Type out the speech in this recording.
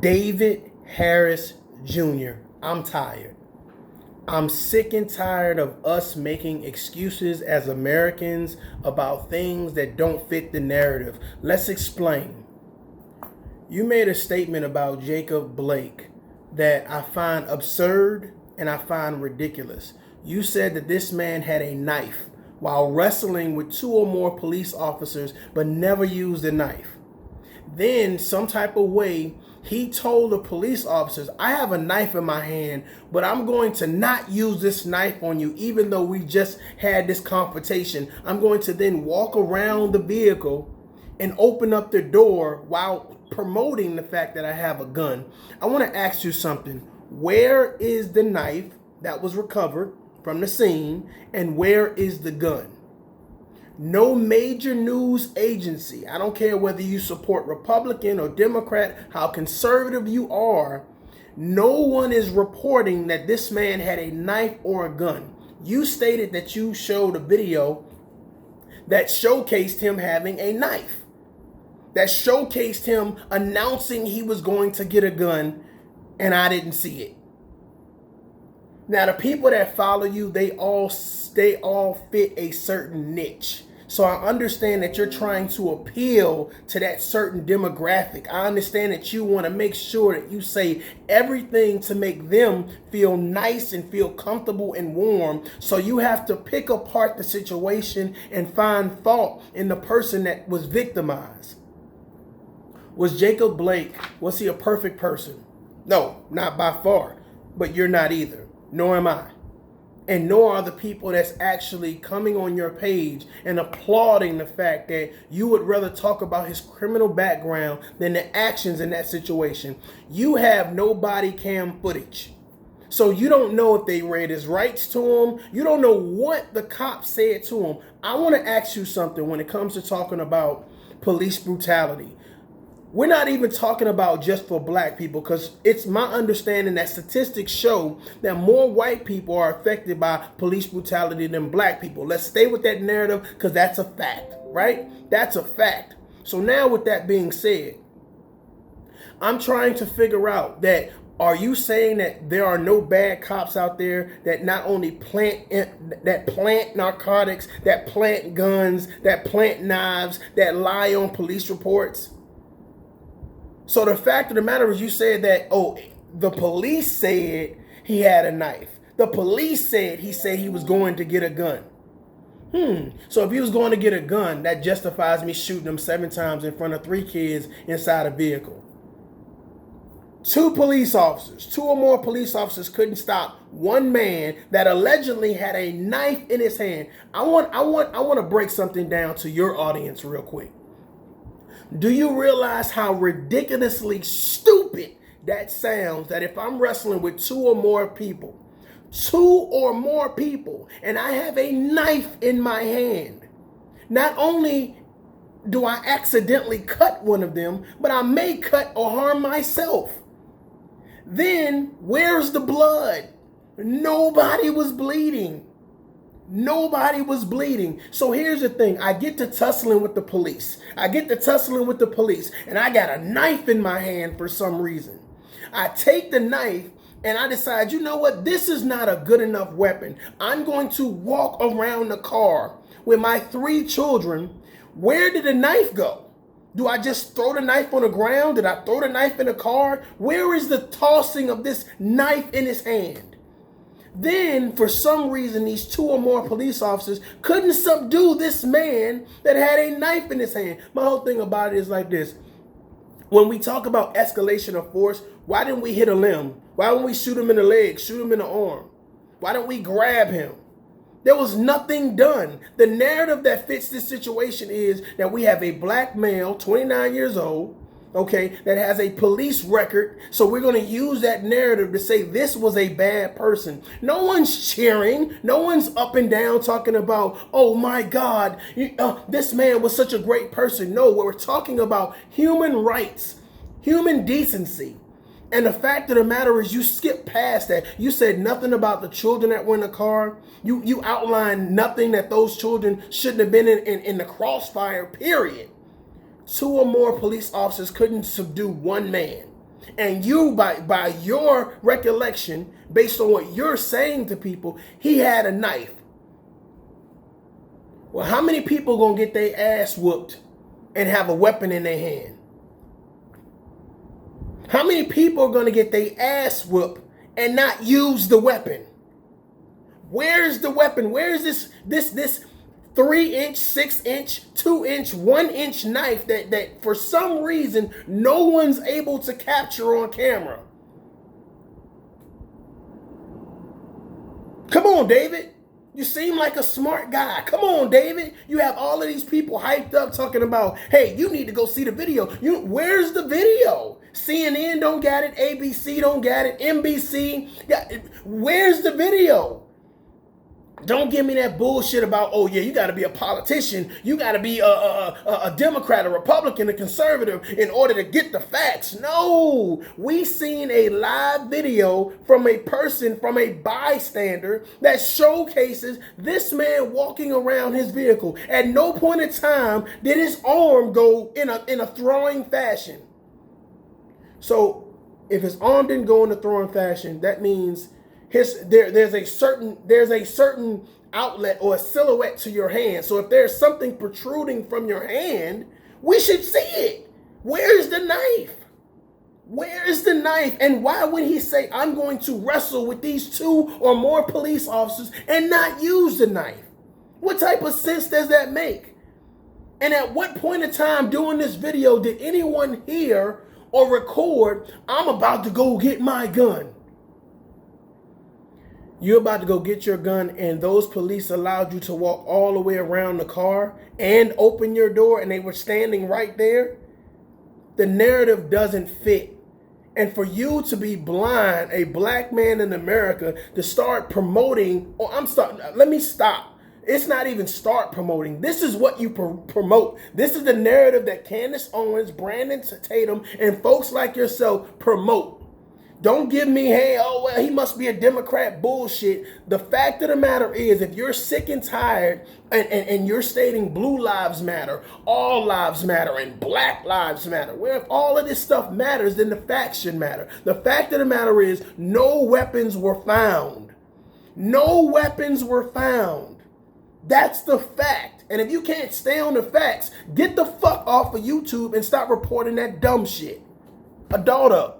David Harris Jr. I'm tired. I'm sick and tired of us making excuses as Americans about things that don't fit the narrative. Let's explain. You made a statement about Jacob Blake that I find absurd and I find ridiculous. You said that this man had a knife while wrestling with two or more police officers but never used a knife. Then, some type of way, he told the police officers, I have a knife in my hand, but I'm going to not use this knife on you, even though we just had this confrontation. I'm going to then walk around the vehicle and open up the door while promoting the fact that I have a gun. I want to ask you something. Where is the knife that was recovered from the scene, and where is the gun? No major news agency, I don't care whether you support Republican or Democrat, how conservative you are, no one is reporting that this man had a knife or a gun. You stated that you showed a video that showcased him having a knife, that showcased him announcing he was going to get a gun, and I didn't see it. Now, the people that follow you, they all fit a certain niche. So I understand that you're trying to appeal to that certain demographic. I understand that you want to make sure that you say everything to make them feel nice and feel comfortable and warm. So you have to pick apart the situation and find fault in the person that was victimized. Was Jacob Blake, was he a perfect person? No, not by far. But you're not either. Nor am I. And nor are the people that's actually coming on your page and applauding the fact that you would rather talk about his criminal background than the actions in that situation. You have no body cam footage. So you don't know if they read his rights to him. You don't know what the cops said to him. I want to ask you something when it comes to talking about police brutality. We're not even talking about just for black people, because it's my understanding that statistics show that more white people are affected by police brutality than black people. Let's stay with that narrative because that's a fact, right? That's a fact. So now with that being said, I'm trying to figure out that, are you saying that there are no bad cops out there that not only plant narcotics, that plant guns, that plant knives, that lie on police reports? So the fact of the matter is, you said that, the police said he had a knife. The police said he was going to get a gun. So if he was going to get a gun, that justifies me shooting him 7 times in front of 3 kids inside a vehicle. 2 police officers, 2 or more police officers couldn't stop one man that allegedly had a knife in his hand. I want to break something down to your audience real quick. Do you realize how ridiculously stupid that sounds, that if I'm wrestling with 2 or more people, and I have a knife in my hand, not only do I accidentally cut one of them, but I may cut or harm myself. Then where's the blood? Nobody was bleeding. Nobody was bleeding. So here's the thing. I get to tussling with the police. And I got a knife in my hand for some reason. I take the knife and I decide, you know what? This is not a good enough weapon. I'm going to walk around the car with my 3 children. Where did the knife go? Do I just throw the knife on the ground? Did I throw the knife in the car? Where is the tossing of this knife in his hand? Then, for some reason, these 2 or more police officers couldn't subdue this man that had a knife in his hand. My whole thing about it is like this. When we talk about escalation of force, why didn't we hit a limb? Why didn't we shoot him in the leg, shoot him in the arm? Why didn't we grab him? There was nothing done. The narrative that fits this situation is that we have a black male, 29 years old, that has a police record. So we're going to use that narrative to say this was a bad person. No one's cheering. No one's up and down talking about, oh my God, this man was such a great person. No, we're talking about human rights, human decency. And the fact of the matter is, you skipped past that. You said nothing about the children that were in the car. You outlined nothing that those children shouldn't have been in the crossfire, period. 2 or more police officers couldn't subdue one man. And you, by your recollection, based on what you're saying to people, he had a knife. Well, how many people gonna get their ass whooped and have a weapon in their hand? How many people are gonna get their ass whooped and not use the weapon? Where's the weapon? Where is this 3-inch, 6-inch, 2-inch, 1-inch knife that for some reason no one's able to capture on camera? Come on, David. You seem like a smart guy. Come on, David. You have all of these people hyped up talking about, hey, you need to go see the video. Where's the video? CNN don't got it. ABC don't got it. NBC. Where's the video? Don't give me that bullshit about, oh yeah, you got to be a politician. You got to be a Democrat, a Republican, a conservative in order to get the facts. No, we seen a live video from a person, from a bystander that showcases this man walking around his vehicle. At no point in time did his arm go in a throwing fashion. So if his arm didn't go in a throwing fashion, that means there's a certain outlet or a silhouette to your hand. So if there's something protruding from your hand, we should see it. Where's the knife? Where is the knife? And why would he say, I'm going to wrestle with these 2 or more police officers and not use the knife? What type of sense does that make? And at what point in time during this video did anyone hear or record, I'm about to go get my gun? You're about to go get your gun and those police allowed you to walk all the way around the car and open your door and they were standing right there? The narrative doesn't fit. And for you to be blind, a black man in America, to start promoting, let me stop. It's not even start promoting. This is what you promote. This is the narrative that Candace Owens, Brandon Tatum, and folks like yourself promote. Don't give me, hey, oh, well, he must be a Democrat bullshit. The fact of the matter is, if you're sick and tired and you're stating blue lives matter, all lives matter, and black lives matter, well, if all of this stuff matters, then the facts should matter. The fact of the matter is, no weapons were found. No weapons were found. That's the fact. And if you can't stay on the facts, get the fuck off of YouTube and stop reporting that dumb shit. Adult up.